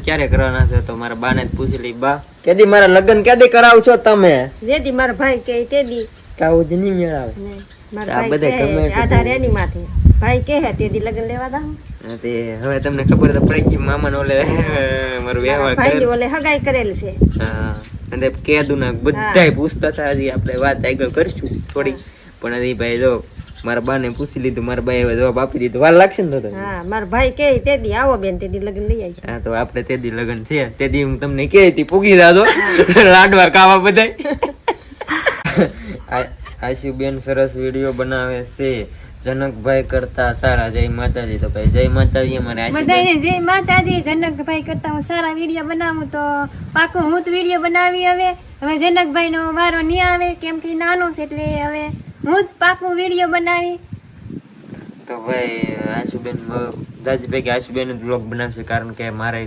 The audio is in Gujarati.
ક્યારે કરવાના છો? તો મારા બાને જ પૂછી લઈ. બા કેદી મારા લગ્ન કેદી કરાવશો તમે? જેદી મારા ભાઈ કે તેદી. કાવું જ નહીં મેળાવે. મારા આ ભાઈ બધા કહે comment આધાર એની માથે. ભાઈ કહે તેદી લગ્ન લેવા દાવ. તે હવે તમને ખબર તો પડી ગઈ મામાને ઓલે મારું વ્યવહાર ભાઈ ની કરે. ઓલે હગાઈ કરેલ છે. હા અને કીધું ને બધાય પૂછતા હતા. હજી આપણે વાત આગળ કરીશું થોડી, પણ હજી ભાઈ જો મારા બાને પૂછી લીધું, મારા બાએ હવે જવાબ આપી દીધો. વાર લાગશે ને તો? હા મારા ભાઈ કહે તેદી આવો બેન, તેદી લગ્ન લઈ આવી. હા તો આપણે તેદી લગ્ન છે, તેદી હું તમને કહે તી પૂગી જાજો લાડવા ખાવા બધાય. આશુબેન સરસ વિડીયો બનાવે છે, જનકભાઈ કરતા સારા. જય માતાજી. તો ભાઈ જય માતાજી. અમારે બધાને જય માતાજી. જનકભાઈ કરતા હું સારા વિડીયો બનાવું તો પાકું હું જ વિડીયો બનાવી. હવે જનકભાઈ નો વારો નહીં આવે, કેમ કે નાનો છે એટલે હવે હું જ પાકું વિડીયો બનાવી. તો ભાઈ આશુબેન દાજીભાઈ કે આશુબેન જ બ્લોગ બનાવશે, કારણ કે મારે